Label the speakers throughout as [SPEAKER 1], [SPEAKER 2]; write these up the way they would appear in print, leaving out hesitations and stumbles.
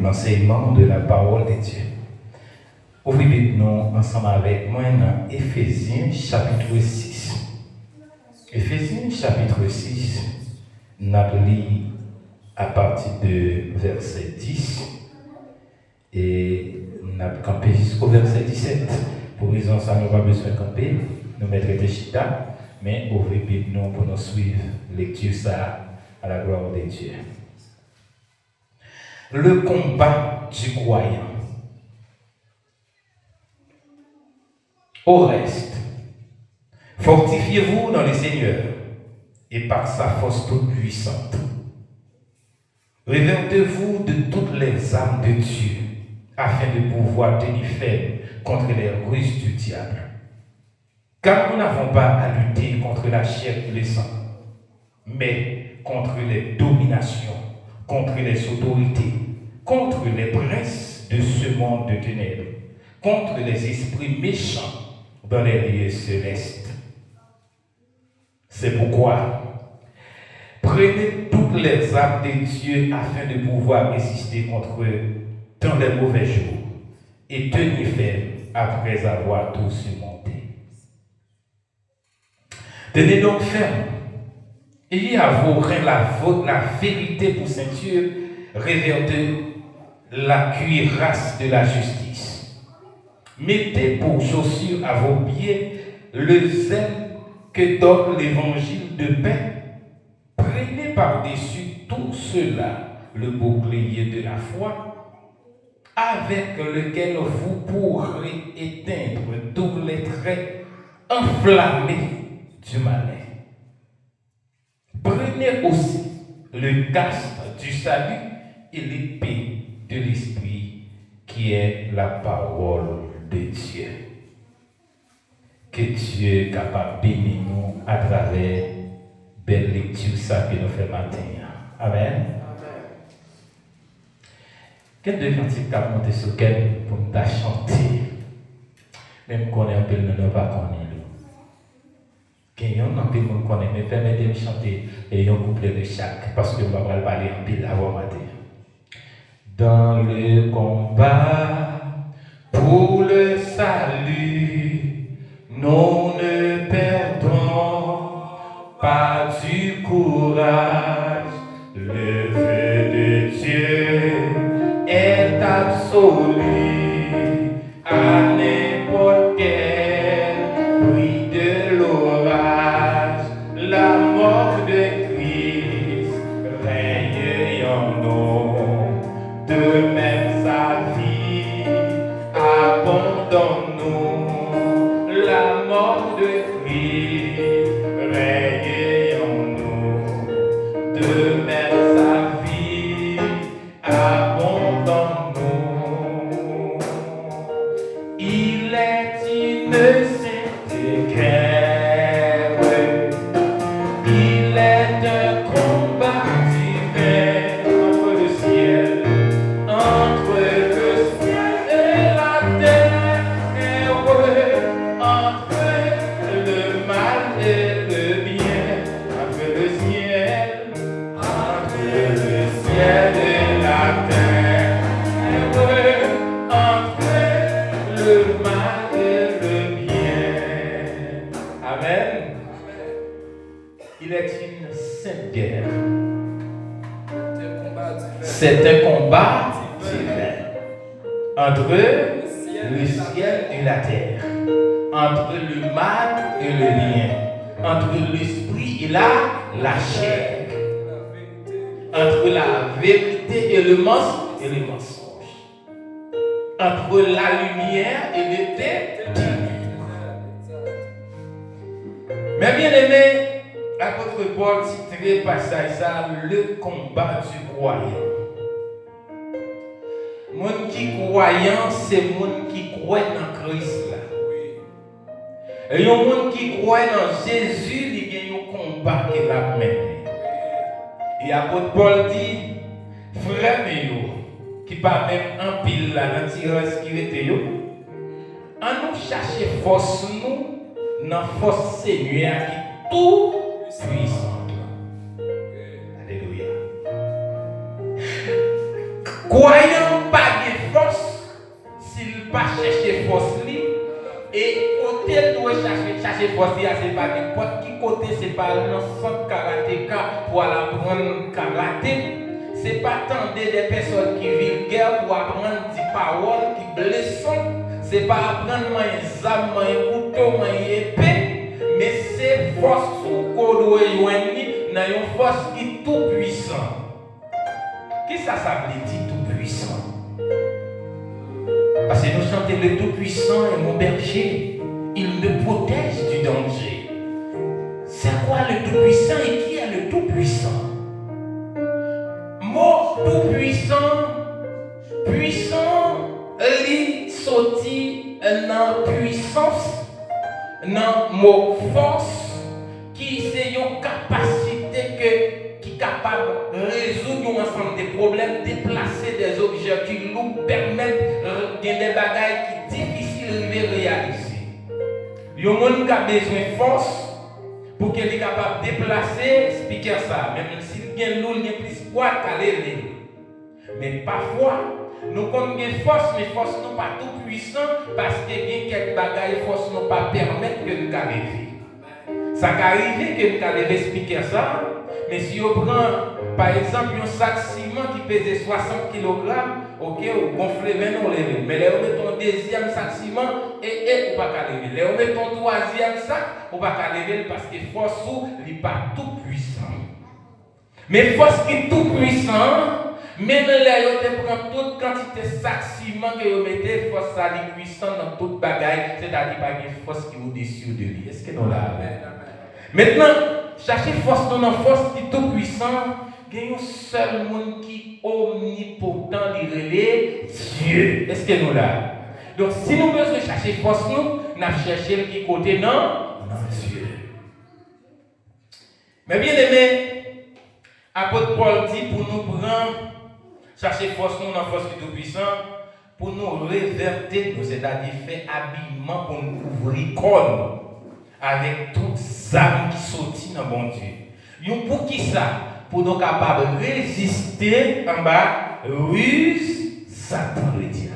[SPEAKER 1] l'enseignement de la parole de Dieu. Ouvrez nous ensemble avec moi dans Éphésiens chapitre 6. Éphésiens chapitre 6, nous avons à partir de verset 10 et nous avons campé jusqu'au verset 17. Pour raison ça, nous n'avons pas besoin de camper, nous mettre des chita, mais ouvrez nous pour nous suivre lecture ça à la gloire de Dieu. Le combat du croyant. Au reste, fortifiez-vous dans le Seigneur et par sa force toute puissante. Revêtez-vous de toutes les armes de Dieu afin de pouvoir tenir ferme contre les ruses du diable. Car nous n'avons pas à lutter contre la chair et le sang, mais contre les dominations, contre les autorités, contre les princes de ce monde de ténèbres, contre les esprits méchants dans les lieux célestes. C'est pourquoi prenez toutes les armes de Dieu afin de pouvoir résister contre eux dans les mauvais jours et tenir ferme après avoir tout surmonté. Tenez donc ferme. Ayez à vos reins la vérité pour ceinture, revêtez la cuirasse de la justice. Mettez pour chaussure à vos pieds le zèle que donne l'évangile de paix. Prenez par-dessus tout cela le bouclier de la foi, avec lequel vous pourrez éteindre tous les traits enflammés du malin. Prenez aussi le casque du salut et l'épée de l'esprit qui est la parole de Dieu. Que Dieu est capable de bénir nous à travers belle lecture ça que nous faisons matin. Amen. Quel de cantiques qu'a monté sur quel pour nous chanter, même qu'on est un peu nous pas connaître. Qu'il y a un peu nous connaît, mais permettez-moi de chanter et un couplet de chaque parce que nous allons parler en pile avant matin. Dans le combat pour le salut, nous ne perdons pas du courage. Le feu de Dieu est absolu à n'importe quel bruit de l'orage. La mort de Christ règne en nous, de même sa vie abandonne-nous. La mort de Christ règne en nous, de même sa vie abandonne-nous. Il est innocent de guerre, il est un combat divin entre le ciel et la terre, entre le mal et le bien, entre le ciel et la terre, entre le mal et le bien. Amen. Il est une sainte guerre. C'est un combat divin entre le ciel et la terre, entre le mal et le bien, entre l'esprit et la chair, entre la vérité et le mensonge, entre la lumière et les ténèbres. Mais bien aimé, l'apôtre Paul titrait passage ça le combat du croyant. Monde qui croyant, c'est monde qui croit dans Christ là. Et un monde qui croit dans Jésus, il y a un combat qu'il a mené. Et l'apôtre Paul dit, frère qui pas même en pile là dans tirage qui était yo, en nous chercher force nous dans force Seigneur qui tout puissant. Alléluia. Croyant pas de force, s'il pas chercher force li, et côté doit chercher force li, c'est pas n'importe qui côté, c'est pas un centre karatéka pour apprendre karaté. C'est pas tant des personnes qui vivent guerre pour apprendre des paroles qui blessent. C'est pas apprendre un âme, un couteau, un épée, mais c'est force qu'on doit joindre dans une force qui est tout puissant. Qui ça veut dire tout puissant? Parce que nous chantons le tout puissant est mon berger. Il me protège du danger. C'est quoi le tout puissant et qui est le tout puissant? Mot tout puissant, puissant, il sorti dans puissance, dans mot force, qui c'est une capacité qui est capable de résoudre un ensemble de problèmes, déplacer des objets qui nous permettent de des bagages qui sont difficiles de réaliser. Il y a un monde qui a besoin de force pour qu'il soit capable de déplacer, expliquer ça, même s'il y a l'eau, il y a plus poids qu'à l'élever. Mais parfois, nous avons une force, mais force n'est pas tout puissant parce qu'il y a quelques bagages, force ne pas permettre que nous arrivions. Ça arrive que nous arrivions à expliquer ça, mais si on prend par exemple un sac ciment qui pesait 60 kg, ok, on gonfle 20 non levé. Mais là on met ton deuxième sac ciment et on pas qu'à lever. Là on met ton troisième sac, on pas qu'à lever parce que force n'est pas tout puissant. Mais force qui est tout puissant, même là on te prend toute quantité de sac ciment que vous mettez, force ça est puissant dans toute bagaille, c'est-à-dire pas une force qui est au-dessus de lui. Est-ce que nous l'avons? Maintenant, chercher force dans une force qui est tout puissant. Il y a un seul monde qui est omnipotent, il relève Dieu. Est-ce que nous l'avons? Donc, si nous besoin chercher force, nous cherchons qui côté non Dieu. Mais bien aimé, apôtre Paul dit pour nous prendre, chercher force nous dans force qui est tout puissant, pour nous réverter, c'est-à-dire faire habillement pour nous couvrir corps avec toutes les âmes qui sortent dans bon Dieu. Pour qui ça? Pour nous capables de résister en bas, ruse, Satan le diable.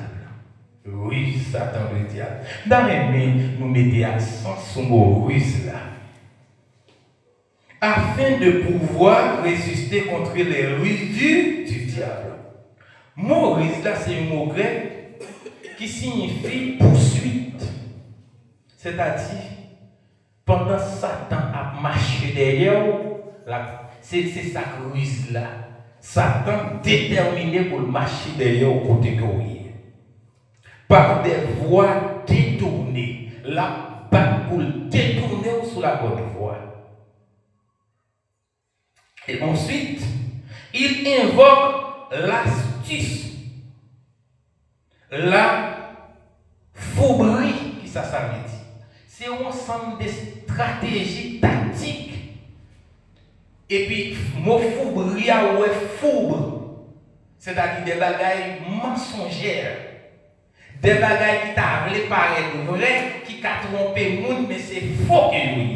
[SPEAKER 1] Ruse, Satan le diable. Dans les mains, nous mettons accent sur le mot ruse là. Afin de pouvoir résister contre les ruses du diable. Le mot ruse là, c'est un mot grec qui signifie poursuite. C'est-à-dire, pendant Satan a marché derrière, c'est sa ruse là. Satan déterminé pour marcher derrière au côté que vous est. Par des voies détournées. La batte pour détourner sur la bonne voie. Et ensuite, il invoque l'astuce, la fourberie, qui ça veut dire. C'est un ensemble de stratégies tactiques. Et puis, mon fourberie, ou fourbe, c'est-à-dire des bagailles mensongères, des bagailles qui t'a paraître vrai, qui t'a trompé le monde, mais c'est faux que nous.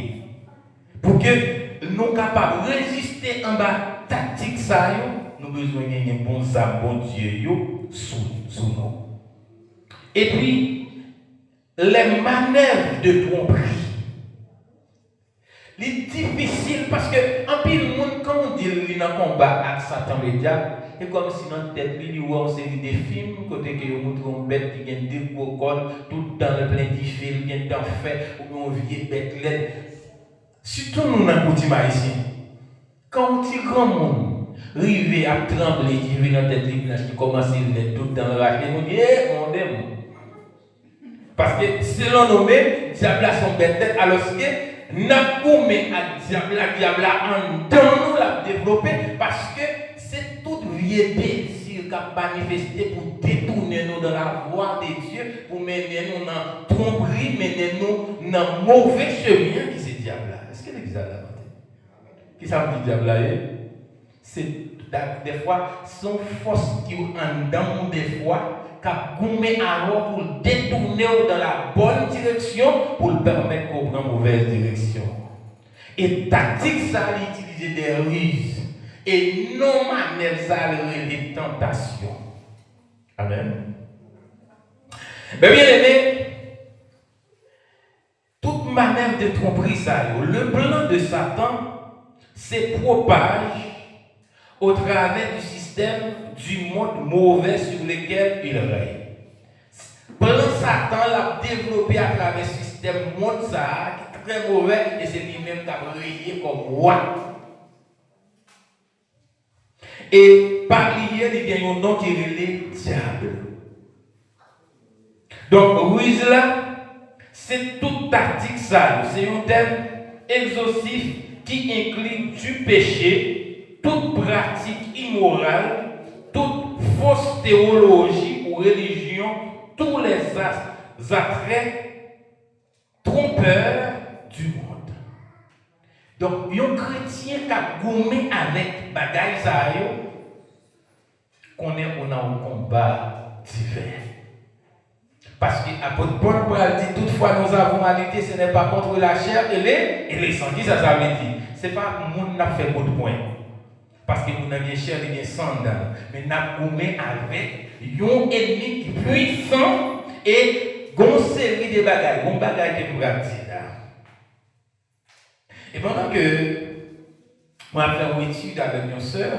[SPEAKER 1] Pour que nous soyons capables de résister en bas tactique, ça, nous avons besoin de bons âmes, bon Dieu, sous nous. Et puis, les manœuvres de tromperie. C'est difficile parce que en pile monde quand on dit qu'il dans combat avec Satan le diable, c'est comme si dans tête lui on série des films côté que on montre une bête qui gagne des gros cornes tout dans le plein de fil, gagne d'en fait ou une vieille bête laide. Surtout nous dans coutume haïtien. Quand on dit grand monde rivé à trembler qui vient dans tête qui commence à être tout dans le racheter, on dit mon démon. Parce que selon nous-mêmes, diable a son bête tête alors que n'a gommé à diable en dans nous la développer parce que c'est toute vieille désir qui a manifesté pour détourner nous dans la voie de Dieu, pour mener nous dans tromperie, mener nous dans mauvais chemin qui c'est diable là. Est-ce que l'église a la qui ça veut dire diable là? C'est des fois son force qui en dans des fois qu'a gommé alors pour détourner dans la bonne direction pour le permettre qu'on prenne mauvaise direction. Et tactique ça utiliser des ruses et non manœuvre ça les tentations. Mais bien aimé, toute manière de tromperie, ça, le plan de Satan, c'est propage au travers du système du monde mauvais sur lequel il règne. Plan Satan l'a développé à travers ce système monde ça, qui est très mauvais, et c'est lui-même qui a régné comme roi. Et par lié, il y a un nom qui est le diable. Donc, ruse là, c'est toute tactique ça. C'est un thème exhaustif qui inclut du péché, toute pratique immorale, toute fausse théologie ou religion, tous les attraits trompeurs du monde. Donc, un chrétien qui a gommé avec bagaille ça, qu'on est a un combat divin. Parce que l'apôtre Paul dit toutefois nous avons à lutter, ce n'est pas contre la chair et les sangs. Qui ça veut dire? Ce n'est pas le monde qui a fait beaucoup de points. Parce que nous avons bien chair et bien sang dedans. Mais nous avons gommé avec un ennemi qui est puissant et une série de bagailles. Une bagaille que nous avons dit là. Et pendant que moi j'ai fait une étude avec une soeur,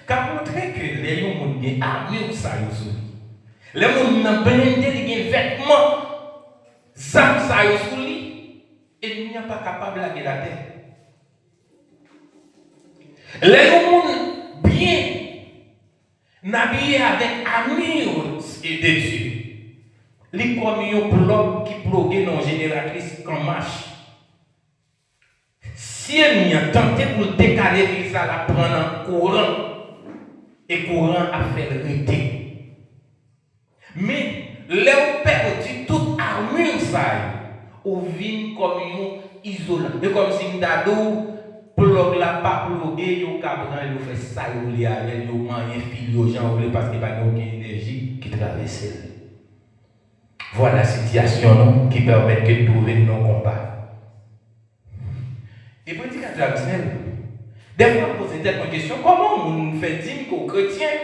[SPEAKER 1] qui a montré que les gens ont des armures ça sur lui. Les gens ont blindé des vêtements, ça sur lui, et il n'y a pas capable de laver la terre. Les gens bien habillés avec armure de Dieu. Les comme un bloc qui bloquait dans génératrice en marche. Si elle n'y a tenté pour décaler ça, la prendre en courant, et courant a fait arrêter. Mais les perdu toute armure ça, ou vient comme un isolant. C'est comme si nous avons plug la pas plugué, yo cabran, yo fait ça, yo li avec yo moyen fil yo gens parce qu'il n'y a pas aucune énergie qui traverse. Voilà la situation qui permet de trouver nos combats. Et prédicateur traditionnel, des fois on pose une question, comment on fait dire qu'aux chrétiens,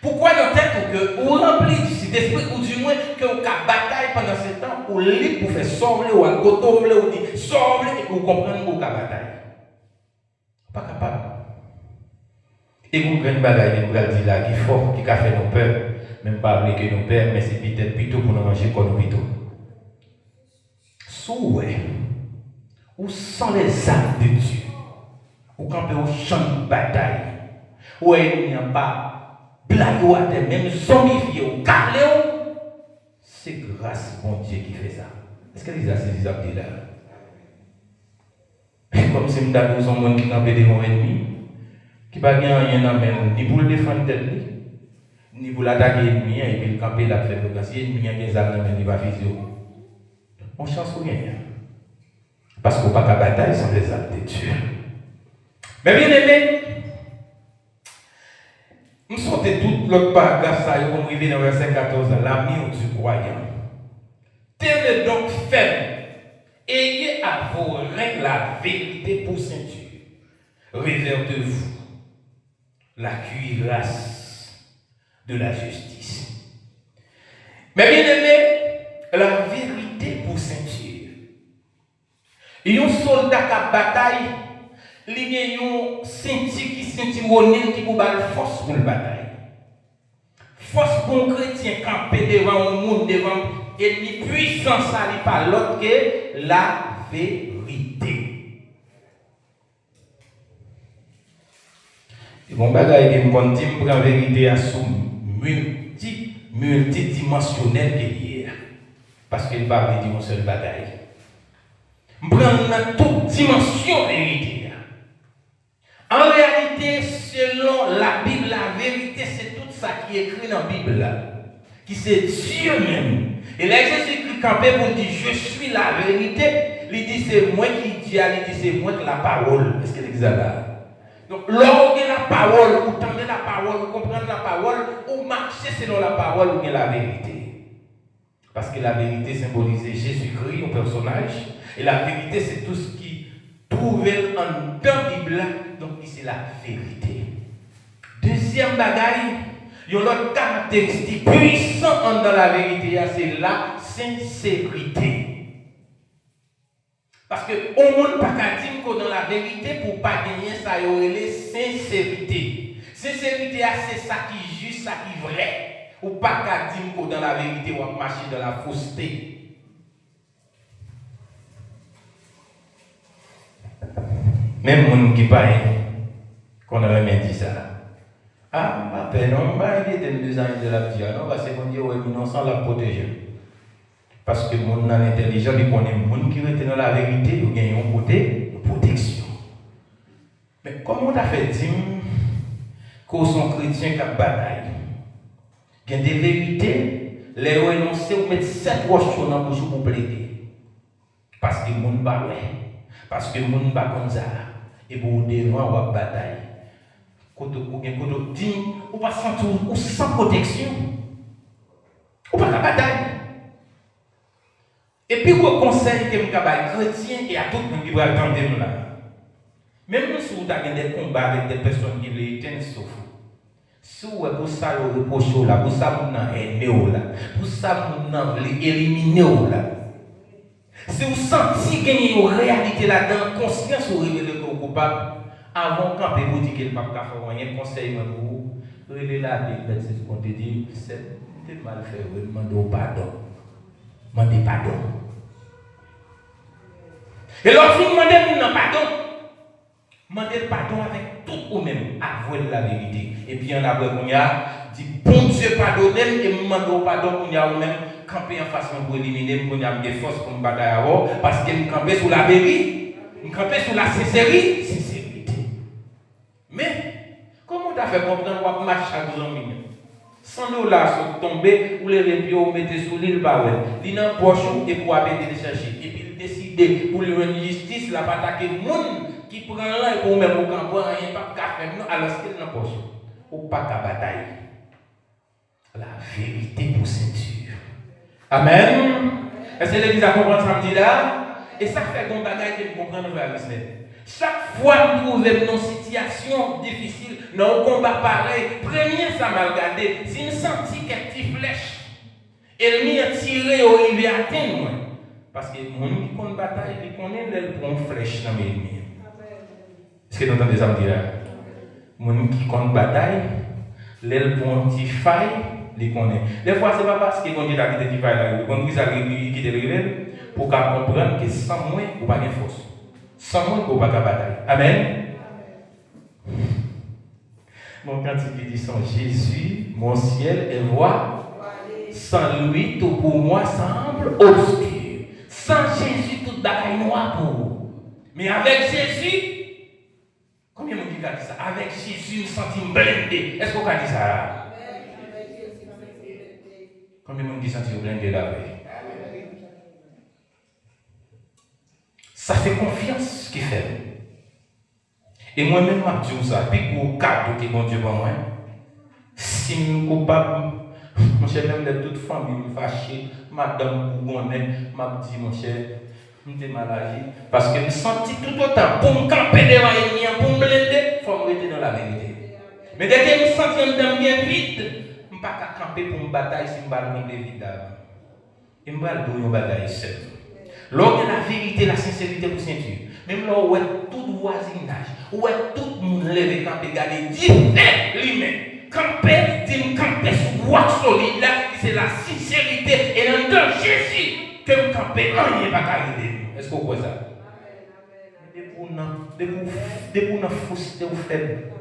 [SPEAKER 1] pourquoi nous tête que on remplit du Saint-Esprit, ou du moins que vous bataille pendant ce temps, ou libre pour faire sauver, ou à côté, ou dire sauver, et que vous comprenez qu'on bataille. Pas capable. Et vous prenez une bagaille, vous allez dire là, qui fort, qui a fait nos peurs, même pas avec que nos peurs, mais c'est peut-être plutôt pour nous manger comme nous plutôt. Souhait, ou sans les armes de Dieu, ou quand on champ de bataille, où il n'y a pas blague ou même zombifié ou carlé, c'est grâce à mon Dieu qui fait ça. Est-ce que les assis là? Comme si nous avons un monde qui campait devant l'ennemi, qui n'a rien à faire, ni pour le défendre tête, ni pour l'attaquer l'ennemi, et puis le camper là, fait le si l'ennemi a des armes, il va physio. On chance ou rien. Parce qu'on n'a pas qu'à bataille sans les armes de Dieu. Mais bien aimé, nous sautons tout l'autre paragraphe, ça, comme il vient dans le verset 14, l'amour du croyant. Tenez donc ferme, ayez à vos reins la vérité pour ceinture. Réservez-vous la cuirasse de la justice. Mais bien aimé, la vérité pour ceinture. Et un soldat qui a bataille, il y a un ceinture qui ceinturonne qui vous donne force pour la bataille. Force pour un chrétien camper devant un monde, devant ennemi puissant, ça n'est pas l'autre que la vérité. Et mon bagage qui me dit que la vérité est sous multidimensionnel qu'il y a. Parce qu'il ne va pas dire une seule bagaille. Je prends toute dimension vérité. En réalité, selon la Bible, la vérité, c'est tout ça qui est écrit dans la Bible. Qui c'est Dieu même. Et là, Jésus-Christ campé pour dire, je suis la vérité. Il dit, c'est moi qui dis, il dit, c'est moi qui la parole. Est-ce que l'exemple là? Donc, lorsque la parole, vous tendez la parole, vous comprenez la parole, vous marchez selon la parole, vous avez la vérité. Parce que la vérité symbolise Jésus-Christ, un personnage. Et la vérité, c'est tout ce qui trouve en dans la Bible. Donc, c'est la vérité. Deuxième bagaille, Il y a une autre caractéristique puissante dans la vérité, c'est la sincérité. Parce que au monde pas qu'à dire que dans la vérité pour pas gagner ça y aurait les sincérité. Sincérité c'est ça qui est juste, ça qui est vrai. Ou pas qu'à dire que dans la vérité on marche dans la fausseté. Même monde qui parle qu'on a même dit ça. Ah, ma peine, non, bah il était 2 ans de la vie, non, parce que mon Dieu ouais, non sans la protéger. Parce que mon intelligent, il connaît le monde qui est dans la vérité, il gagne un côté de protection. Mais comment on a fait dire qu'on sont chrétiens qui ont bataille? Il y a des vérités, les renoncer ou mettre 7 roches dans la bouche pour plaider. Parce que le monde bat parce que le monde bat comme ça. Et pour devant, on va bataille. Quand on dit, on va sentir sans protection. On va la bataille. Et puis, le conseil que je chrétien et à tout le monde qui va attendre là. Même si vous avez des combats avec des personnes qui les éteignent, sauf. Si vous avez pour ça, vous reprochez là, pour ça, vous avez aimé là, pour ça, vous avez éliminé là. Si vous sentez qu'il y a une réalité là-dedans, conscience, vous révélez que vous êtes coupable, avant quand vous dites que le pape a fait rien, conseil pour vous, révélez la Bible, c'est ce qu'on te dit, c'est mal fait, vous demandez pardon. Demandez pardon. Et lorsque vous demandez pardon, demandez pardon avec tout vous-même, avouez la vérité. Et puis en après, on y a dit, bon Dieu, pardonnez et demandez pardon, on y a vous-même camper en face pour éliminer, on y a des forces pour me battre avant, parce que nous camper sur la vérité, nous camper sur la sincérité. Mais, comment tu as fait comprendre qu'on marche chaque jour? $100 sont tombés, ou les pieds, ou mettez sous l'île, il n'a pas et pour aller les chercher. Et puis il décide pour lui rendre justice, la pas attaquer le monde qui prend là et pour même au camp, rien pas qu'à faire, alors qu'il n'a pas ou pas qu'à bataille. La vérité pour ceinture. Amen. Est-ce que l'Église a compris samedi là? Et ça fait qu'on bagaille que nous comprenons vers l'Islam. Chaque fois que nous trouvons une situation difficile, dans un combat pareil, premier ça m'a regardé, si nous sentons quelques flèches, elle m'y a tiré au rivière à atteindre. Parce que les gens qui font une bataille, ils connaissent les bons flèches dans mes ennemis. Est-ce que vous entendez ça me dire? Les gens qui font une bataille, les bons petits failles, ils connaissent. Des fois, ce n'est pas parce qu'ils ont dit la petite faille là, ils ont dit ça qui te révèle pour comprendre que sans moi, vous n'avez pas de force. Sans moi, vous n'avez pas de bataille. Amen. Mon cantique dit sans Jésus, mon ciel est voix. Sans lui, tout pour moi semble obscur. Sans Jésus, toute bataille noire pour vous. Mais avec Jésus, combien de monde qui a dit ça? Avec Jésus, nous sentons blindés. Est-ce qu'on a dit ça? Combien de monde qui sentit blindé là? Ça fait confiance qui fait. Et moi-même, je dis ça. Puis pour cadeau que mon Dieu pour moi, si je suis coupable, mon cher, même de toute famille me fâchée, madame Bougonnet m'a dit, mon cher, je suis mal agi. Parce que je me sentis tout autant pour me camper devant l'ennemi, pour me blinder, il faut me rester dans la vérité. Mais dès que je me sentis dans bien vite, je ne peux pas camper pour me bataille si je me bats vite. Je me bats pour une bataille seule. Lors de la vérité, la sincérité pour ceinture, même là où est tout voisinage, où est tout le monde levé, camper, garder, dit, lui-même. Camper, dit camper sur roc solide là, c'est la sincérité et dans Jésus que vous campez, rien va arriver. Est-ce que vous voyez ça? Depuis nous fausseté ou faible,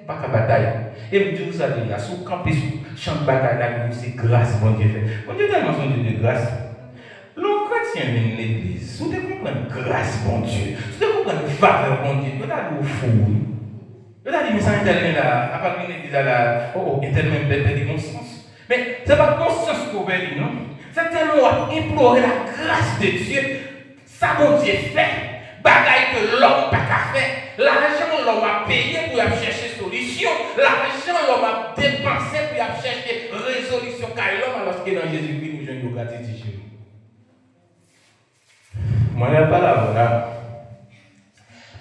[SPEAKER 1] pas qu'à bataille. Et me dit vous allez là, si vous campez sur champ de bataille là, c'est grâce bon Dieu fait. Bon Dieu tellement son Dieu de grâce. L'homme chrétien vient de l'église, vous devez comprendre grâce bon Dieu, vous devez comprendre faveur bon Dieu, vous allez au fou. Je vais dire, mais ça intervient là, à part une église là, oh, intervient de bon sens. Mais ce n'est pas bon sens qu'on veut dire, non? C'est tellement implorer la grâce de Dieu. Ça, bon Dieu fait, bagaille que l'homme n'a pas fait. L'argent, l'homme a payé pour chercher solution. L'argent, l'homme a dépensé pour chercher résolution. Car l'homme, alors qu'il est dans Jésus-Christ, nous avons une gratitude chez nous. Moi, je n'ai pas la voilà.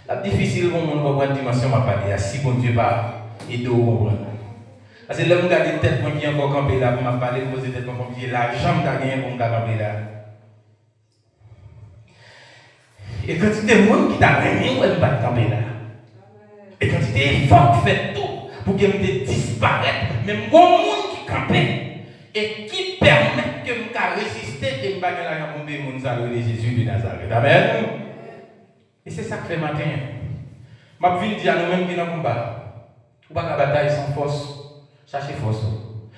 [SPEAKER 1] La difficile pour mon comprendre dimension m'a parlé. Si bon Dieu va aider au comprendre. Parce que là, on regarde tête pour qui encore campé là, pour m'a parler, poser tête pour qui l'argent m'a gagné pour me camper là. Et quand il y a des gens qui t'a gagné, on ne pas camper là. Et quand il y a des efforts fait tout pour que me disparaître, même bon monde qui campait et qui permet que me résister et me bagner l'argent pour me saluer Jésus de Nazareth. Amen. Et c'est ça que fait matin. Ma vie dit à nous-mêmes qui dans le combat. Ou pas la bataille sans force. Cherchez force.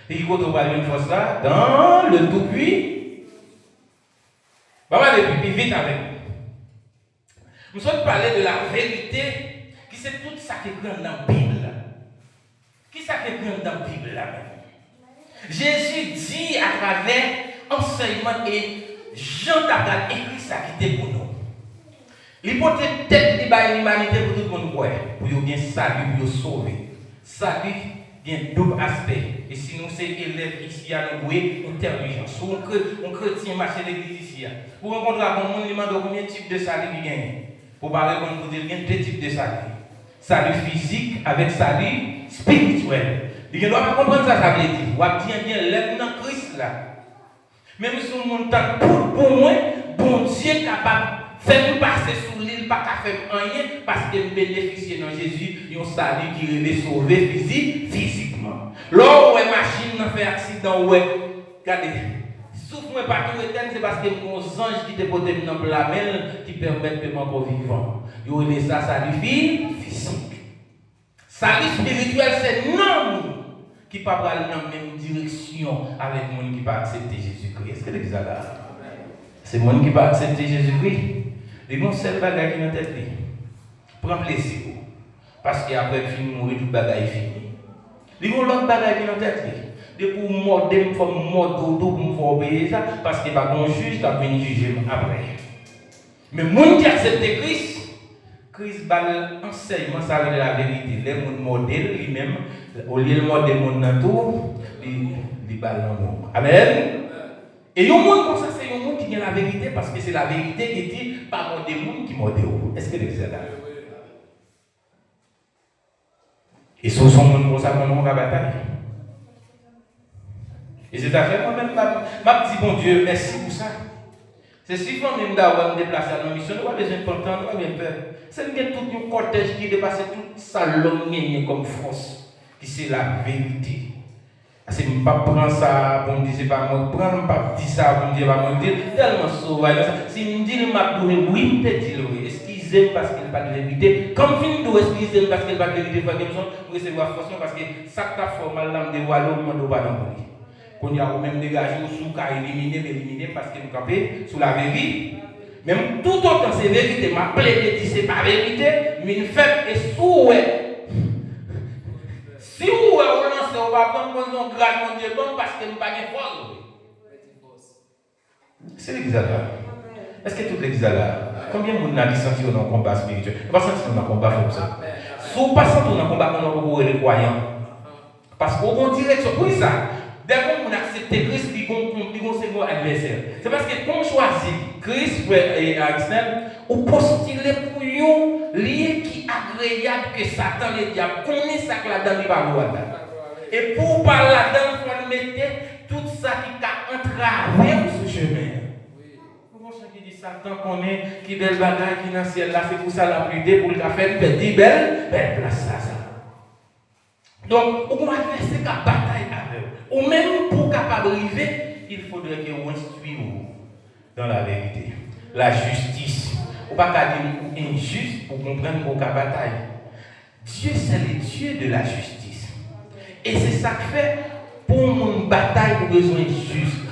[SPEAKER 1] Et il faut trouver une force là dans le tout puits. On va aller plus vite avec nous. Nous sommes parler de la vérité qui c'est tout ça qui est écrit dans la Bible. Qui ça qui est écrit dans la Bible là? Jésus dit à travers enseignement et Jean t'a écrit ça qui était pour nous. L'hypothèse tête de l'humanité pour tout le monde pour bien salut, pour sauver. Salut, il y a un double aspect. Et si nous sommes élèves ici à nous, intelligence. Ou on chrétien marcher l'église ici. Pour rencontrer un monde, il demande combien de types de salut il gagne. Pour parler comme vous dire, il y a deux types de salut. Salut physique avec salut spirituel. Il doit comprendre ça, ça veut dire. Ou bien l'être dans Christ là. Même si on monte pour moi, bon Dieu est capable. Fais-nous passer sous l'île, pas qu'à faire rien, parce que nous bénéficions dans Jésus, il y a un salut qui est sauvé physiquement. Là où une machine fait accident, regardez, souffle pas tout éternel, c'est parce que nos anges qui te portent dans la main, qui permettent de m'encore vivant. Il y a ça, salut physique. Salut spirituel, c'est non qui ne peut pas aller dans la même direction avec le monde qui ne peut pas accepter Jésus-Christ. Est-ce que c'est ça là? C'est le monde qui ne peut pas accepter Jésus-Christ. Les bons seuls bagages qui sont dans la tête. Prends plaisir. Parce qu'après le film, mourir, tout le bagage est fini. Les bons l'autre bagages qui sont dans la tête. De pour morder, il faut mordre pour me faire obéir ça. Parce qu'il n'y a pas de juge qui va venir juger après. Mais le monde qui accepte Christ, Christ va l'enseignement, ça veut dire la vérité. Les gens mordent lui-même, au lieu de mordre les gens dans tout, ils va l'amour. Amen. Et un monde comme ça, c'est un monde qui vient la vérité parce que c'est la vérité qui dit pas mordre des gens qui mordent. Est-ce que c'est là? Et sur son monde comme ça, on va bataille. Et c'est à fait moi-même, m'a dit bon Dieu, merci pour ça. C'est souvent même d'avoir me déplacer à nos missions, nous avons besoin de content, nous avons peur. C'est tout un cortège qui dépasse tout salon comme France, qui c'est la vérité. Parce que je ne prends pas ça pour me dire, c'est pas moi, je ne prends pas ça pour me dire, pas moi, tellement sauvage. Si je me dis, je vais oui, je peux dire oui. Excusez-moi parce qu'il n'y a pas de vérité. Comme je dis, excusez-moi parce qu'il n'y a pas de vérité, vous recevoir forcément parce que ça t'a fait mal dans le wallo, je ne dois pas dans qu'on y a même dégagé sous qu'à éliminer parce que nous campons sous la vérité. Même tout autant c'est vérité, ma plaie dit c'est pas vérité, mais une faible et souhait. Si vous lancez, on va prendre un grade mon Dieu bon parce que nous pas de force. C'est l'église là. Est-ce que toute l'église là? Combien de monde a senti dans un combat spirituel? On va sentir dans un combat comme ça. Si vous passez dans un combat, on va vous les croyants. Parce qu'on direction pour ça. Dès qu'on accepte Christ, il c'est mon adversaire. C'est parce que quand on choisit Christ et Axel, on postule pour un lien qui est agréable que Satan le diable connaît ça que là-dedans il va voir. Et pour parler là-dedans, il faut mettre tout ça qui a entravé ce chemin. Comment ça qui dit Satan connaît qui belle bagaille qui dans le ciel là, c'est pour ça la prière pour le faire une petite belle place ça. Donc, on va faire cette bataille avec eux. Ou même pour capable arriver, il faudrait que vous instruiez dans la vérité. La justice. On ne va pas dire injuste pour comprendre vos bataille. Dieu, c'est le Dieu de la justice. Et c'est ça que fait pour une bataille, pour besoin de juste.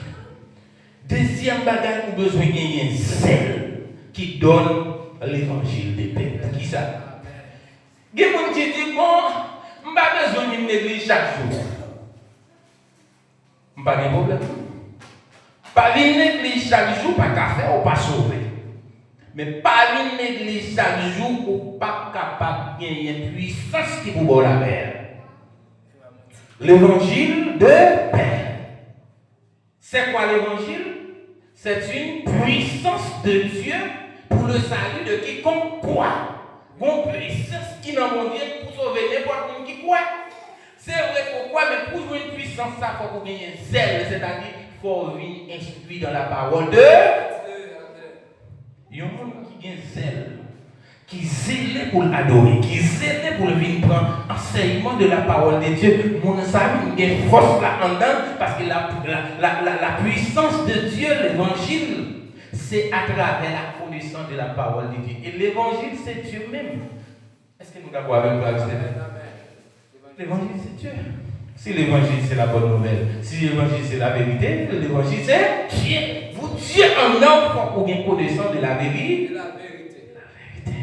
[SPEAKER 1] Deuxième bataille, pour besoin d'un zèle qui donne l'évangile de paix. Qui ça? Il y a des gens qui disent, bon, je n'ai pas besoin d'une église chaque jour. Je n'ai pas de problème. Pas une église chaque jour, pas qu'à faire ou pas sauver. Mais pas une église chaque jour ou pas capable de gagner une puissance qui vous la paix. L'évangile de paix. C'est quoi l'évangile? C'est une puissance de Dieu pour le salut de quiconque croit. Une puissance qui n'a mon Dieu pour sauver n'importe qui croit. C'est vrai pourquoi, mais pour puissance, ça, il faut qu'on ait un zèle, c'est-à-dire qu'il faut venir instruire dans la parole de Dieu. Il y a un monde qui a un zèle, qui zèle pour l'adorer, qui zèle pour venir prendre enseignement de la parole de Dieu. Mon ami, il y a une force là-dedans, parce que la puissance de Dieu, l'évangile, c'est à travers la connaissance de la parole de Dieu. Et l'évangile, c'est Dieu même. Est-ce que nous d'accord avec moi? L'évangile, c'est Dieu. Si l'évangile, c'est la bonne nouvelle, si l'évangile, c'est la vérité, l'évangile, c'est Dieu. Vous, Dieu en homme, pour bien connaissance de la vérité. La vérité.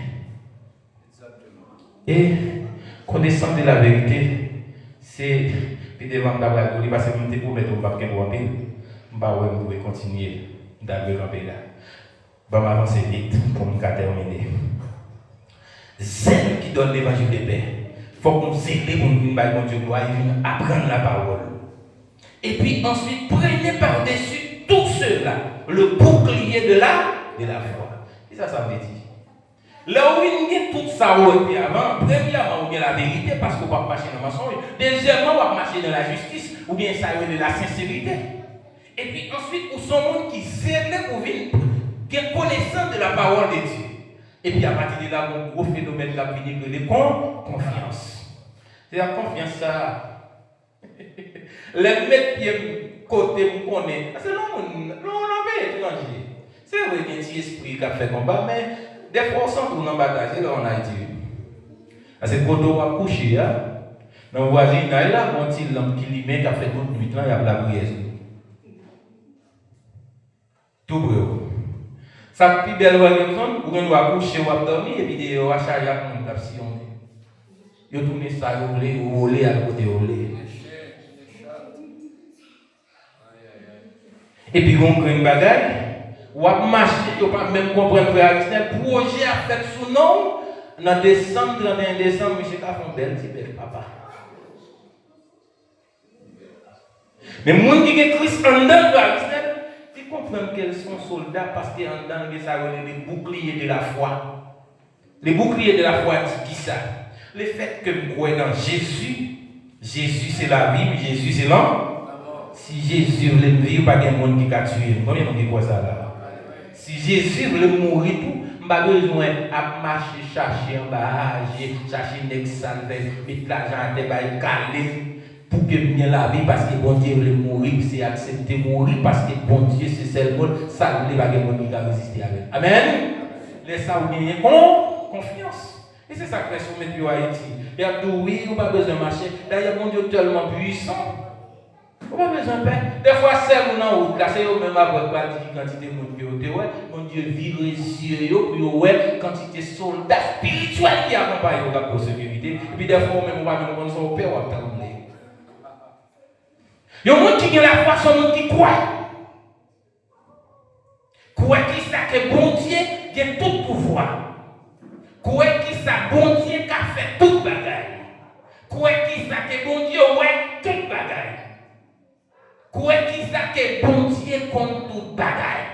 [SPEAKER 1] Et connaissance de la vérité, c'est. Puis devant la blague, parce que je me pour mettre au papier pour un peu. Je vais continuer d'aller dans le pays là. Je vais avancer vite pour me terminer. Celle qui donne l'évangile de paix. Il faut qu'on s'aide pour nous apprendre la parole. Et puis ensuite, prenez par-dessus tout cela le bouclier de la foi. Et ça veut dire. Là où il y a tout ça, avant, premièrement, il y a la vérité parce qu'on va marcher dans le mensonge. Deuxièmement, on va marcher dans la justice ou bien ça de la sincérité. Et puis ensuite, où sont les gens qui s'aident pour vivre, qui ont connaissance de la parole de Dieu. Et puis à partir de là, mon gros phénomène là, que les confiance. C'est la confiance ça. Les mettre pieds côté vous connaît. C'est l'on étranger. C'est vrai qu'il y a un petit esprit qui a fait combat, mais des fois on s'en dans bataille, c'est là en Haïti. Parce que quand on va coucher, dans le voisinage là, on petit lampe qui lui met qui a fait toute nuit là, il y a la prière. Tout brûle. Ça plus belle voisin, vous doit coucher ou dormir et puis on va charger à mon caption. Yo tourner ça, yo voler à côté voler. Et puis on prend une bagaille, ou à marcher, yo pas même comprendre frère Aristel, projet à faire sous nom dans décembre 31 décembre, monsieur a fait un bel petit papa. Mais moun qui est Christ en dedans Aristel, tu comprends qu'elles sont soldats parce qu'en dedans ça les boucliers de la foi. Les boucliers de la foi dit qui ça? Le fait que vous croyez dans Jésus, Jésus c'est la vie, Jésus c'est l'homme. Si Jésus voulait vivre, pas de monde qui a tué. Combien de monde qui croit ça là? Si Jésus voulait mourir tout, je n'ai pas besoin de marcher, chercher en bas, chercher un exalté, mettre l'argent à des bails calés pour que bien la vie, parce que bon Dieu voulait mourir, c'est accepter mourir, parce que bon Dieu c'est seulement ça, il n'y a pas de monde qui a résisté avec. Amen. Laissez ça vous gagner confiance. Et c'est ça que fait sur le Haïti. Il y a tout, oui, on n'a pas besoin de marcher. D'ailleurs, mon Dieu est tellement puissant. On n'a pas besoin de paix. Des fois, c'est mon en haut, là, c'est eux-mêmes à votre quantité de monde qui ont ouais. Mon Dieu vire les yeux, pour ouais, quantité de soldats spirituels qui accompagnent la sécurité. Et puis, des fois, même, on va même prendre son père, on va trembler. Il y a un monde qui a la foi, c'est un monde qui croit. Croit qui ça que bon Dieu a tout pouvoir. Quoi qui ça bon Dieu qui a fait toute bagaille. Quoi qui ça que bon Dieu ouais toute bagaille. Quoi qui ça que bon Dieu compte toute bagaille.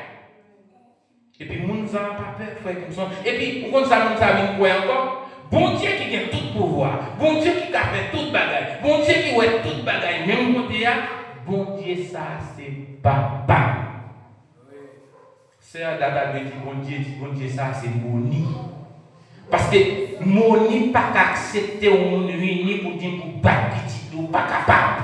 [SPEAKER 1] Et puis moun ça pas peur frère comme ça. Et puis on ça moun ça vient quoi encore? Bon Dieu qui a tout pouvoir. Bon Dieu qui a fait toute bagaille. Bon Dieu qui ouais toute bagaille même côté là. Bon Dieu ça c'est papa. C'est un data de bon Dieu ça c'est moni. Parce que mon n'est pas accepté au monde réuni pour dire pour battre petit ou pas capable.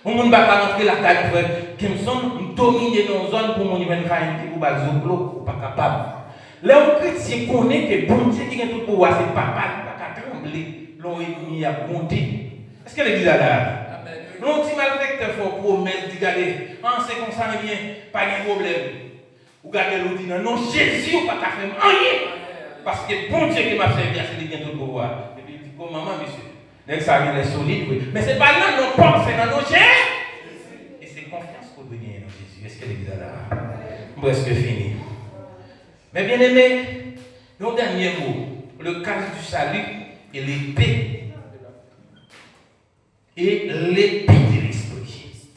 [SPEAKER 1] On ne va pas rentrer la caille frère. Comme ça, nous dominer nos zones pour mon niveau de faillite ou pas zoplo ou pas capable. Là où chrétien connaît que bon Dieu qui a tout pouvoir, c'est papa qui pas trembler. L'on ennemi a monté. Est-ce que l'église a là? Non, si malfecteur faut promesse de garder. C'est comme ça, bien, pas de problème. Ou garder l'autre non, Jésus ou pas faire rien. Parce que bon Dieu qui m'a servi, c'est de tout pouvoir. Et puis il dit, comme maman, monsieur, dès que ça est solide, oui. Mais c'est pas là qu'on pense, c'est dans nos Jésus. Et c'est confiance pour venir dans Jésus. Est-ce que l'église est là? Presque fini. Mais bien aimé, le dernier mot, le cas du salut et l'épée. Et l'épée de l'esprit.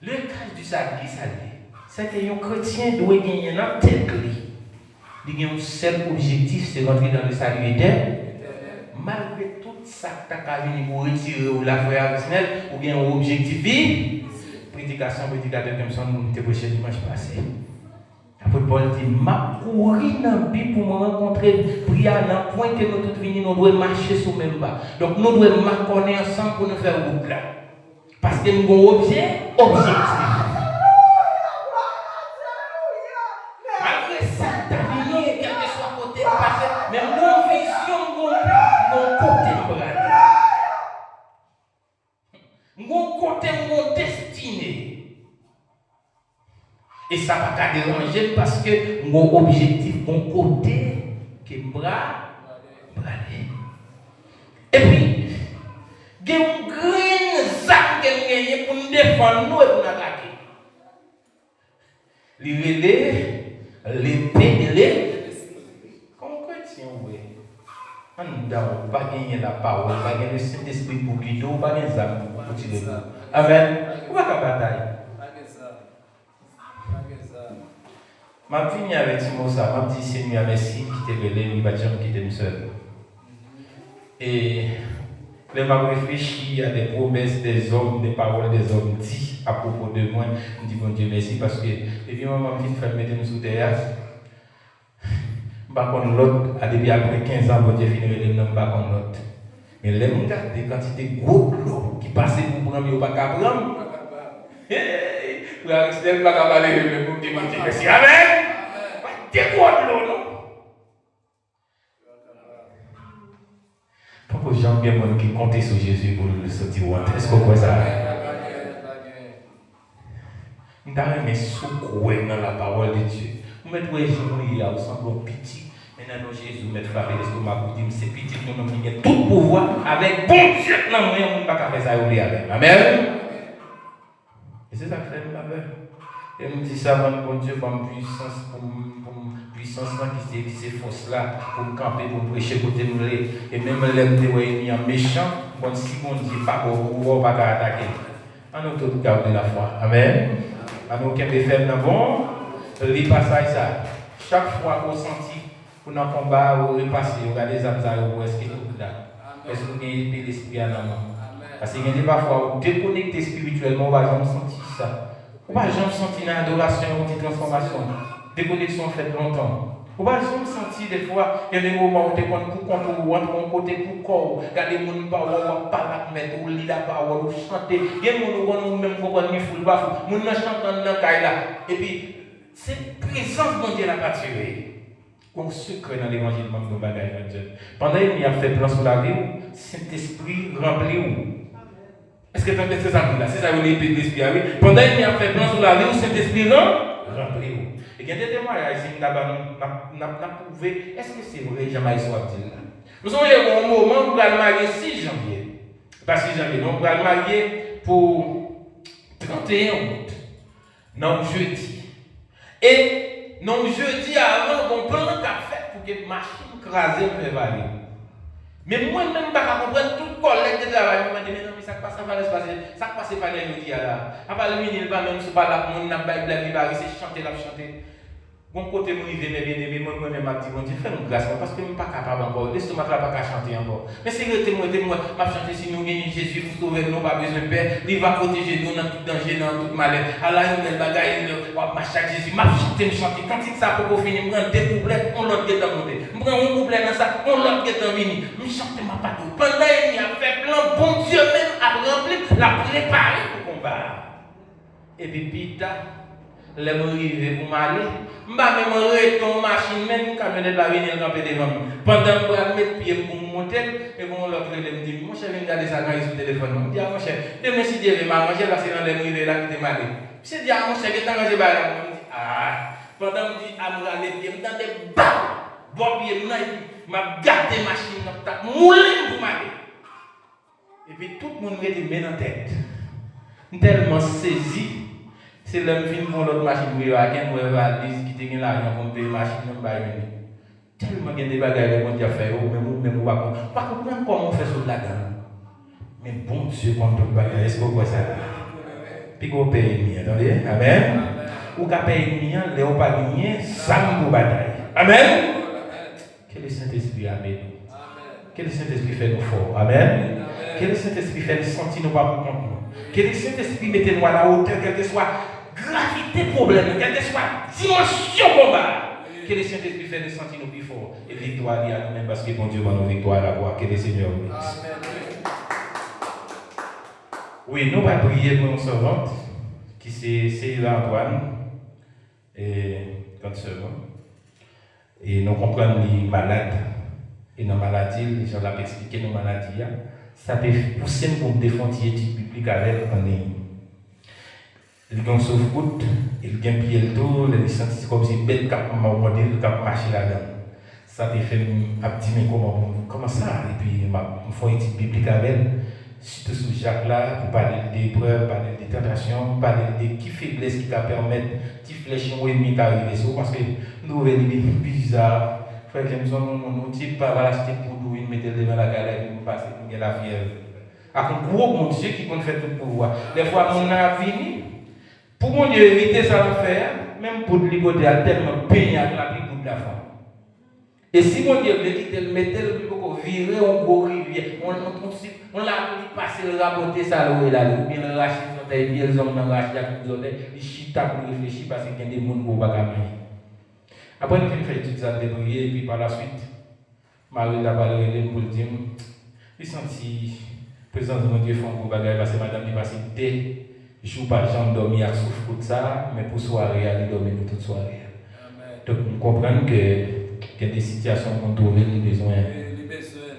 [SPEAKER 1] Le cas du salut, c'est que un chrétien doit gagner dans tête. Il y a un seul objectif, c'est rentrer dans le salut éternel. Malgré toutes ça que tu as venu pour retirer ou la frère Arisnel, ou bien objectif, prédication, prédicateur comme ça, nous avons prêché dimanche passé. Après, Paul dit, ma courir dans la Bible pour me rencontrer, prier dans le point que nous tous venus, nous devons marcher sur le même pas. Donc, nous devons marcher ensemble pour nous faire groupe là. Parce que nous avons un objectif. Malgré ça, tu as venu, quel que soit côté, mais mon vision, mon côté, mon côté, mon destinée. Et ça va pas déranger parce que mon objectif, mon côté, qui est bras. Et puis, il y a une grande zone qui pour nous défendre, nous et pour nous attaquer. L'épée et les. Comme chrétien, oui. On ne doit pas gagner la parole, pas gagner le Saint-Esprit pour guider, pas gagner les âmes pour tirer. Amen. Où va la bataille? Ma fille avec Timosa, ma dit Seigneur merci qui t'est révélé, il va dire qu'il était seul. Et je m'a réfléchi à des promesses des hommes, des paroles des hommes dit à propos de moi. Je dis bon Dieu merci parce que depuis ma fille fait mettre sous terre. Par contre l'autre, depuis après 15 ans, mon Dieu finit de nom par contre l'autre. Mais les gens regardent des quantités gros l'eau qui passaient pour prendre ou pas qu'à prendre. La Christelle va parler le groupe de Dieu merci. Amen. Des gros l'eau non. Pourquoi j'aime bien mon qui compte sur Jésus pour le sortir ou est-ce que vous croyez ça? Nous avons soucoué dans la parole de Dieu. Nous mettons les gens là, nous semblons petits. Maintenant, Jésus met frappé l'estomac pour dire c'est petit, nous avons tout pouvoir avec bon Dieu. Non, nous ne pouvons pas faire ça avec. Amen. Et c'est ça que fait la peur. Et nous dit ça, bon Dieu, pour une puissance, qui c'est force là, pour me camper, pour me prêcher, pour nous les. Et même l'aime de en méchant, bon, si bon Dieu, pas pour pas attaquer. On nous tous garder la foi. Amen. On nous qui est faible, bon, les passages ça. Chaque fois qu'on sentit, pour nos combats, vous repassez, vous regardez les âmes, vous est-ce que tout là? Est-ce que vous avez l'esprit à la main? Parce qu'il y a parfois où déconnecté spirituellement, on va jamais sentir ça. On va jamais sentir une adoration, une transformation. Déconnexion fait longtemps. On va jamais sentir des fois, il y a des moments où tu es contre mon côté pour corps. Regardez les gens qui parlent, mettre ou lire la parole, ou chanter. Il y a des gens qui même comprennent ni foule pas. Les gens chantent dans le là. Et puis, cette présence de Dieu n'a pas tiré. Comme secret dans l'évangile de nos bagages. Pendant qu'il a fait plan sur la vie, Saint-Esprit remplit où? Est-ce que tu as fait ça là? C'est ça que l'épée de l'esprit. Pendant qu'il a fait plan sur la vie, Saint-Esprit remplit où? Et il y a des témoignages ici qui n'ont prouvé. Est-ce que c'est vrai, jamais soit dit là? Nous sommes au moment où nous allons marier 6 janvier. Pas 6 janvier, nous allons marier pour 31 août. Non, jeudi. Et non, jeudi avant, on prend un café pour que la machine crasée me valer. Mais moi-même, je ne comprends pas tout collègue de travail. Je me dis, mais non, mais ça passe, ça passe, pas les jeudi là. Après le midi, il va même se parler avec mon n'a pas de c'est chanter, la chanter. Bon côté, mon idée, mais bien aimé, moi-même, je dis, bon Dieu, fais-nous grâce, parce que je ne suis pas capable encore. L'estomac là, pas chanter encore. Mais c'est que moi, je chanter si nous gagnons Jésus pour sauver nous, pas besoin de paix. Il va protéger nous dans tout danger, dans tout malheur. Allah, il y a une bagaille, chaque Jésus, je chanter. Quand il ça pour finir, je prends 2 couplets, on l'autre qui est dans monter. Je prends un couplet dans ça, on l'autre qui est dans venir. Je chante ma patte. Pendant qu'il y a fait plan, bon Dieu même a rempli, l'a préparé pour combat. Et puis, Pita. Les arrivés pour m'aller, je vais même retourner machine, même quand je vais la venir camper devant moi. Pendant que je vais mettre pied pour monter, et bon, l'autre me dit, mon cher, viens regarder ça quand il est sur le téléphone. Je dis, mon cher, demain si Dieu veut m'arranger, là c'est dans les arrivés là qui t'est malé. Je dis, mon cher, qui t'a arrangé, je dis, ah, pendant que je dis, à me regarder pied, je me dis, bah, bon pied, je vais garder machine, je vais mouler pour m'aller. Et puis tout le monde me dit, mais dans la tête, tellement saisi. C'est l'homme qui pour l'autre machine pour y avoir quelqu'un qui valise qui te gagne l'argent pour payer machine non pas venir. Tellement il y a des bagages qu'on a fait même pas comprendre comment on fait sur la gamme. Mais bon Dieu quand on bagage est-ce que vous ça puis qu'on paye ni attendez amen ou qu'a paye ni Léo pas gagner ça pour bataille. Amen. Que le Saint-Esprit amène. Que le Saint-Esprit fait nous forts. Amen. Que le Saint-Esprit fait nous sentir nous pas pour compte nous. Que le Saint-Esprit mette nous à la hauteur, quelle que soit gravité problème, quelle que soit dimension combat. Que le Saint-Esprit fait nous sentir nous plus forts. Et victoire à nous-mêmes parce que bon Dieu va nous victoire à la voix. Que le Seigneur nous bénisse. Oui, nous allons prier pour nos servantes, qui c'est Antoine et cancer. Et nous comprenons les malades et nos maladies, les gens l'ont expliqué nos maladies. Ça peut pousser pour nous défendre l'étude biblique avec en ligne. Il y a un sauve-route, il y a un pied le tour, il sent comme si bête cap modèle cap marcher là-dedans. Ça peut faire me dire comment ça et puis me faire étude biblique avec surtout sur Jacques là pour parler des épreuves, parler des tentations, parler de qui faiblesse qui t'a permettre qui flèche ou ennemi d'arriver sur parce que nous venons bizarre. Frère Jameson, on type pas va l'acheter pour nous, il mettait devant la galère et nous passer pour la fièvre. Avec un gros bon Dieu qui compte faire tout le pouvoir. Des fois, on a fini. Pour mon Dieu éviter ça à faire, même pour le côté à tellement peigné avec la vie pour la femme. Et si mon Dieu veut quitter le métal, le plus virer en gros rivière, on l'a passé le raboter ça là et là, ou bien le racher son taille, bien les hommes dans racher avec les autres, ils chita pour réfléchir parce qu'il y a des gens qui ne vont pas gagner. Après, nous avons fait tout ça de prier, et puis par la suite, Marie l'a parlé pour le dire, il sentit présence de mon Dieu font pour bagaille parce que madame dit parce que dès jour par jambe dormir à souffre de ça, mais pour soirée, elle dormir toute soirée. Donc nous comprenons que il y a des situations qu'on trouve les besoins.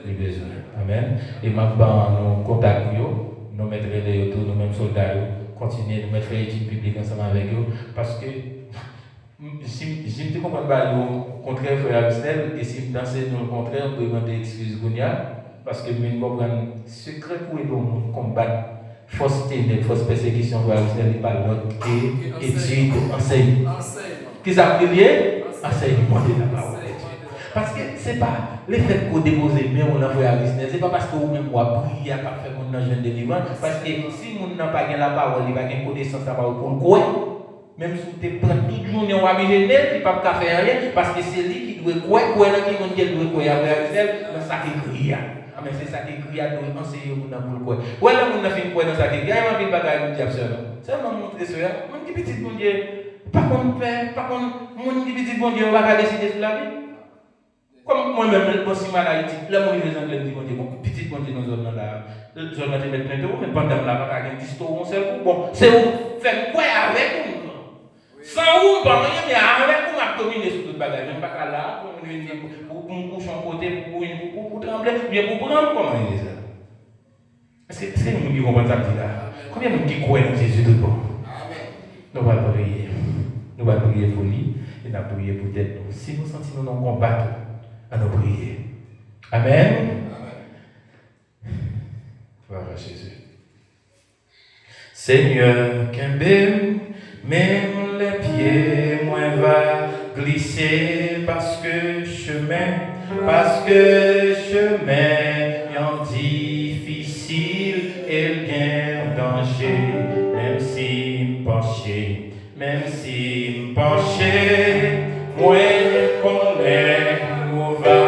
[SPEAKER 1] Les besoins. Amen. Et maintenant, nous contactons, nous mettrons les autour, nous mêmes soldats, continuer de mettre l'étude publique ensemble avec eux, parce que si je ne comprends pas le contraire, frère Abstel, et si je pense le contraire, on peut demander excuse parce que nous comprends le secret pour nous combattre force ténèbres, force persécution, frère Abstel, il parle d'autre étude, enseignement. Qui s'appelle enseignement de la parole. Parce que ce n'est pas le fait qu'on dépose bien, on envoie à Abstel, ce n'est pas parce que vous-même vous priez à faire qu'on a jeune délivrance, parce que si vous n'avez pas la parole, il n'y a pas de connaissance à parole pour le croire. Même si tu prends toute la journée, on va il ne peut pas faire rien, parce que c'est lui qui doit croire, qui doit croire avec elle, dans sa écrit. Mais c'est ça qui écrit, doit enseigner pour le croire. Ou alors, on a fait quoi dans sa écrit, il y a un bagage qui est absolument. Ça m'a montré ça. Mon petit bon Dieu, par contre, mon petit bon Dieu, on va décider sur la vie. Comme moi-même, je suis mal à Haïti, là, moi, je vais dire, mon petit bon Dieu, nous sommes là. Je vais mettre plein de mais pendant là, je vais dire, bon, c'est où faire quoi avec nous? Sans ou, pas rien, mais avec vous, dominer sur toute bagage. Même pas là, pour me coucher en côté, pour trembler, bien pour prendre, comment il est ça? Est-ce que nous comprenons ça là? Combien de gens qui croient dans Jésus tout bon? Nous allons prier. Nous allons prier pour lui et nous allons prier pour tête. Si nous sentons nous combattre, nous allons prier. Amen. Voilà Jésus. Seigneur, qu'un même les pieds, moi va glisser parce que chemin est difficile et bien danger. Même si pencher, moi connais où va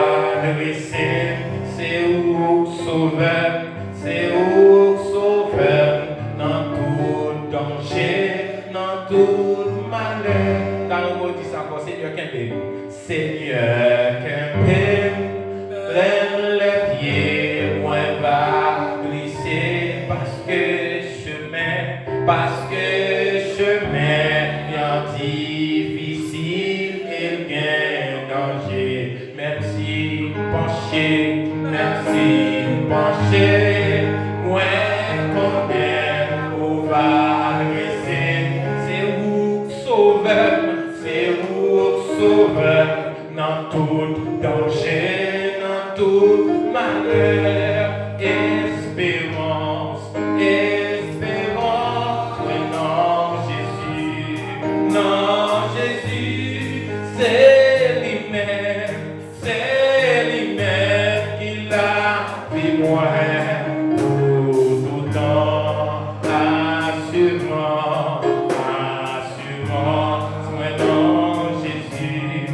[SPEAKER 1] dresser, c'est où sauveur, dans tout danger, dans tout malheur. Dans le mot dit ça encore, Seigneur qu'un prenne les pieds, moi va glisser parce que chemin bien difficile et bien danger. Merci pencher, moi connais où va dresser, c'est où sauveur, dans tout danger, dans tout malheur, espérance, non Jésus, c'est lui-même qui l'a pris moi pour tout temps, assurant, moi non Jésus,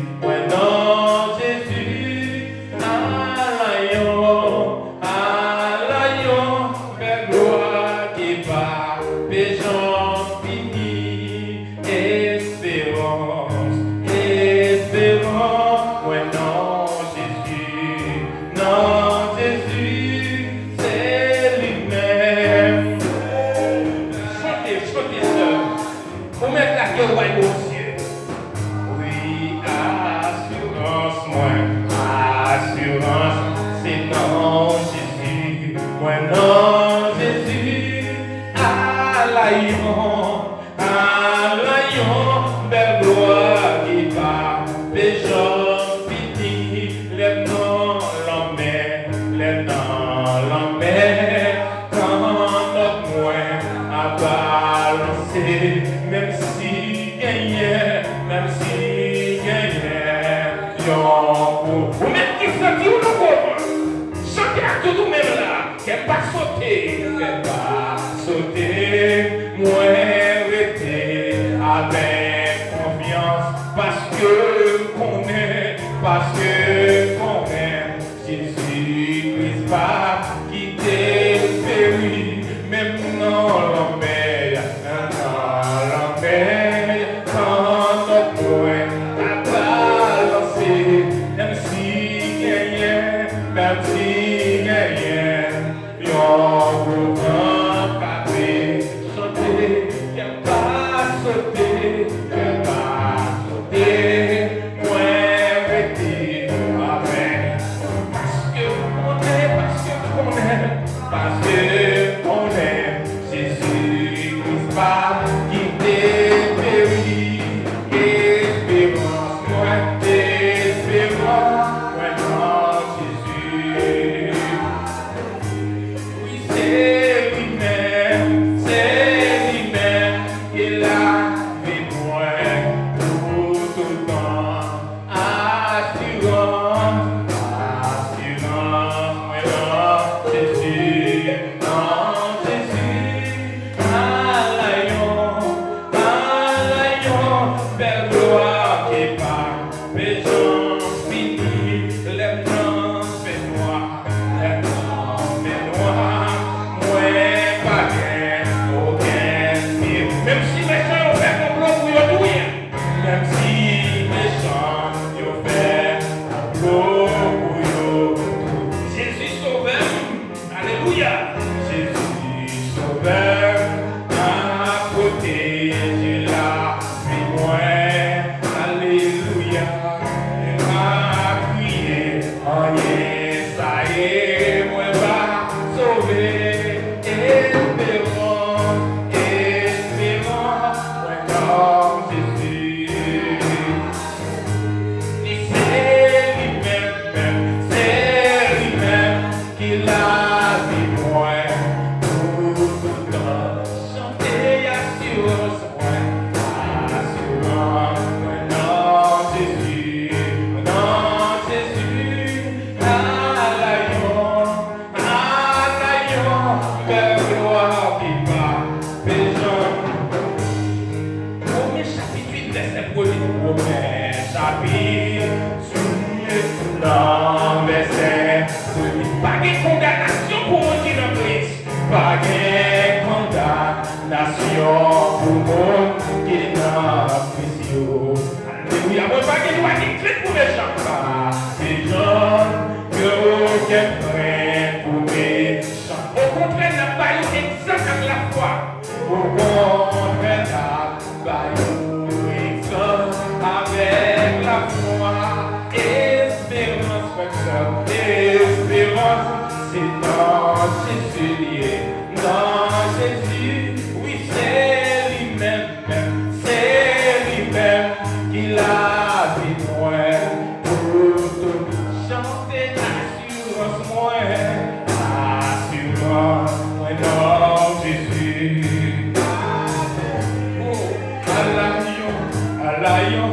[SPEAKER 1] belle gloire qui part, les gens finis, les noms l'emmènent, quand notre moins a balancé, même si gagnait, ou même qui sentit ou non comprend, chantez à tout nous même là, qu'elle pas sauter, moi rester avec confiance, parce que Jésus-Christ pas quitter péri, même dans la mer, quand notre point a balancé, même si gagnait, yon grand papé, chanter, qu'elle pas sauter, moi rester avec, parce que on aime Jésus-Christ pas quitter péri, espérance, moi non Jésus. Oui, c'est lui-même qui l'a fait moi pour tout le temps. Assurance, moi non Jésus. Belle gloire qui part, les gens finis, les blancs fait noir, moi pas bien, aucun pire. Même si les gens ont fait complot pour y douiller, même si les gens ont fait complot pour y douiller. Jésus sauveur, alléluia, Jésus sauveur, à côté, j'ai là. Alléluia, à prier, ça y est, moi va sauver, espérons, moi non Jésus. C'est lui-même qui l'a dit moi, tout le temps, chanter assurance, pas de condamnation pour moi qui dans Christ. Pas de condamnation pour moi qui dans Christ. Alléluia. Moi, pas de loi qui crée pour les gens. Les gens que aucun frein pour mes gens. Au contraire, n'a pas eu exemple avec la foi. Au contraire, n'a pas eu exemple avec la foi. Espérance, c'est dans Jésus lié, dans Jésus, oui c'est lui-même qui l'a dit moi, pour tout chanter assurance moi non Jésus. Oh, à l'aïon,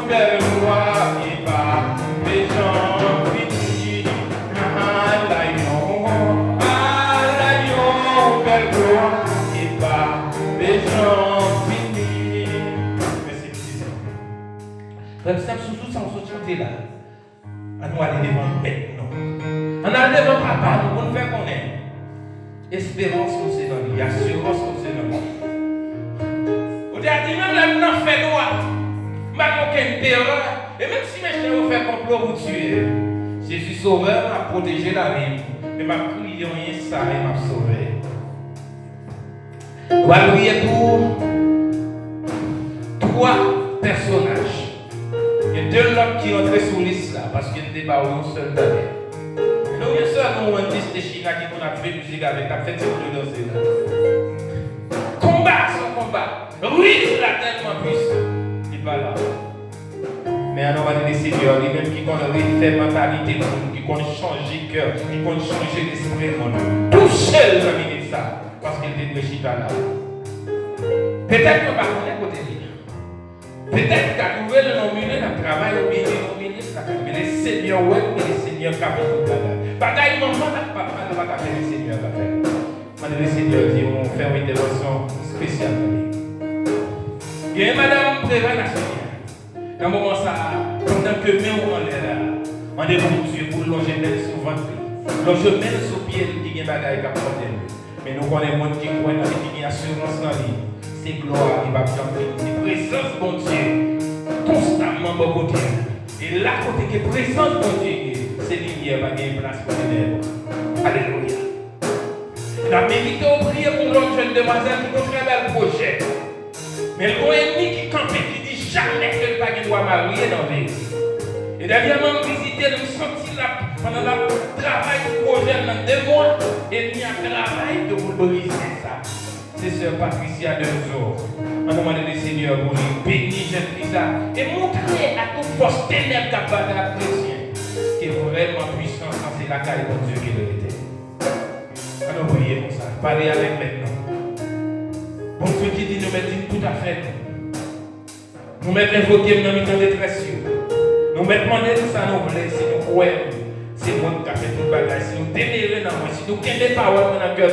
[SPEAKER 1] belle gloire qui part, les gens finis, belle gloire qui part, les gens finis. Merci, frère, c'est surtout sans se chanter là. On doit aller devant le bête, non. On a devant papa, nous on fait qu'on est. Espérance qu'on c'est dans lui, assurance qu'on c'est dans lui. On dit, même là, on fait droit. Pas aucune terreur. Et même si mes chers fait complot pour tuer, Jésus sauveur m'a protégé la vie. Mais m'a prié rien ça et m'a sauvé. On va prier pour 3 personnages. Il y a 2 hommes qui entrent sur liste là parce qu'il n'y a pas un seul d'aller. Nous, il y a seul un artiste de Chine qui a fait musique avec, a fait de danser là. riche là, tellement puissant. Il n'est pas là. Mais à nombre de Seigneur, lui-même qui connaît refaire mentalité, qui connaît changer cœur, qui connaît changer l'esprit, tout seul dans de ça, parce qu'il était de chita là. Peut-être qu'on va connaître côté lui. Peut-être qu'à trouver le nom milieu, le travail au milieu, mais les seigneurs web et les seigneurs capitaux là. Bagaille maman n'a pas faire les seigneurs à faire. Madame les seigneurs dit on fait une intervention spéciale. Il y a madame prévient la seigneur. Dans le moment ça, pendant que même on est là, on est bon Dieu pour longer même sur ventre. Longer même sur pied, il y a des bagailles qui apportent. Mais nous connaissons monde qui croit dans les assurance dans lui. C'est gloire qui va prendre la présence bon Dieu constamment au côté. Et là, côté que présence bon Dieu, c'est lumière va gagner place pour les lèvres. Alléluia. La mérité au prier pour l'autre jeune demoiselle qui a un très bel projet. Mais le ennemi qui campe qui dit jamais que le baguette doit marier dans la vie. Et dernièrement, visité, nous sortis là pendant le travail du projet dans 2 mois. Et il y a un travail de vous briser ça. C'est sœur Patricia de jour. On demande le Seigneur pour lui bénir jeune fille et montrer à toute force ténèbres capable de la chrétien qui est vraiment puissant quand c'est la caille de Dieu qui le était. On nous prier comme ça. Parlez avec maintenant. Bon Dieu qui dit nous mettons tout à fait. Nous mettons invoquer dans le temps de détresse. Nous mettons demander tout ça nous voulons si nous croyons. C'est moi qui a fait tout le bagage. Si nous démérons dans moi, si nous avons des paroles dans le cœur,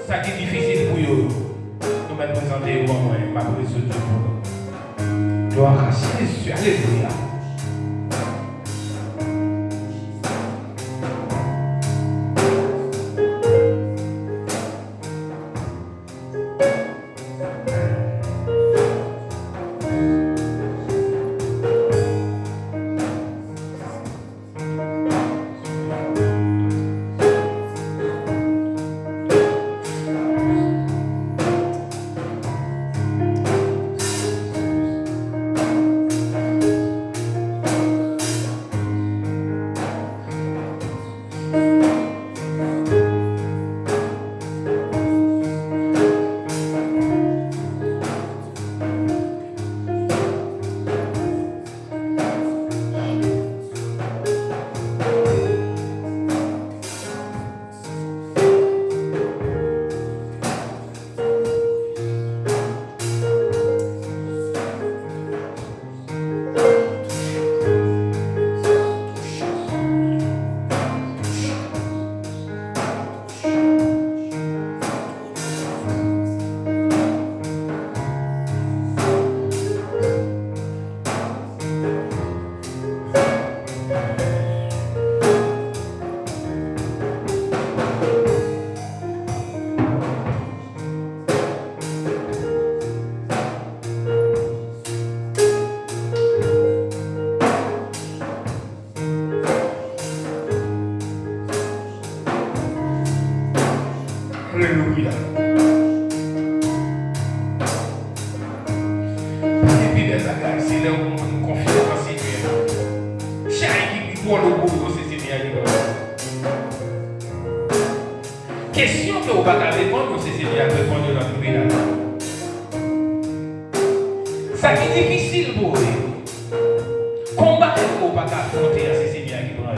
[SPEAKER 1] ça qui est difficile pour nous. Nous mettons présenter au moins, ma présence de vous. Gloire à Jésus. Alléluia. Alléluia. Et puis, les bagages, c'est là où on confie dans le Seigneur. Chaque qui pour le boulot, c'est le Seigneur. Question que vous ne pouvez pas répondre, c'est le Seigneur qui répond dans le pays. Ça qui est difficile pour vous. Combattre pour ne pas affronter, c'est le Seigneur qui prend.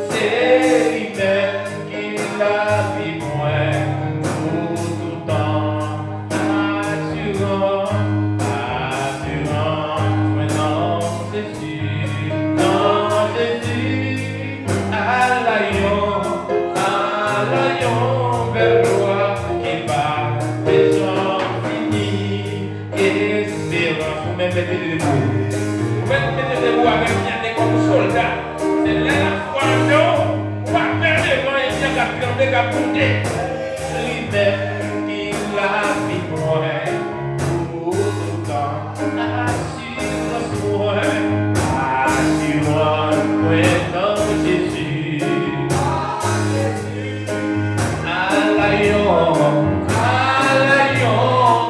[SPEAKER 2] C'est
[SPEAKER 1] Jésus, Alayon, vers toi qui va, les gens finis, espérance, vous mettez debout. Vous mettez debout avec bien comme soldat. C'est la foi, non, on va faire des vents et bien qu'à qu'à bouder. Lui-même, il a mis pour tout le temps, assurance pour assurance pour Jésus. Alayon,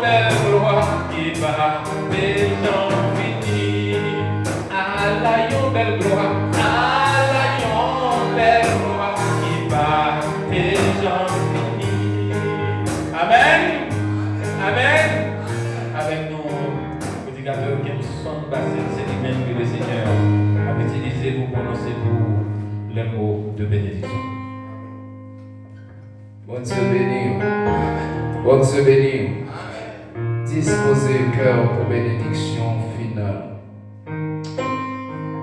[SPEAKER 1] belle gloire qui va, les gens finis. Alayon, belle gloire, Alayon, belle gloire qui va, les gens finis. Amen, amen. Avec nos prédicateurs qui nous sont passés, c'est lui-même que le Seigneur a utilisé pour prononcer pour les mots de bénédiction.
[SPEAKER 2] Bon Dieu béni. Bon Dieu béni. Disposez le cœur pour bénédiction finale.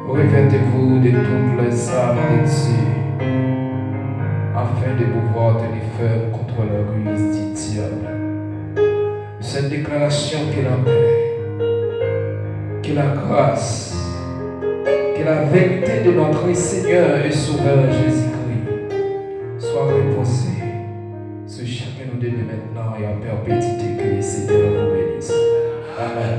[SPEAKER 2] Revêtez-vous de toutes les armes de Dieu, afin de pouvoir tenir ferme contre la ruse du diable. Cette déclaration qu'il en est, que la grâce, que la vérité de notre Seigneur et Sauveur Jésus-Christ soit reposée sur chacun de nous maintenant et en perpétuité. Que le Seigneur vous bénisse. Amen.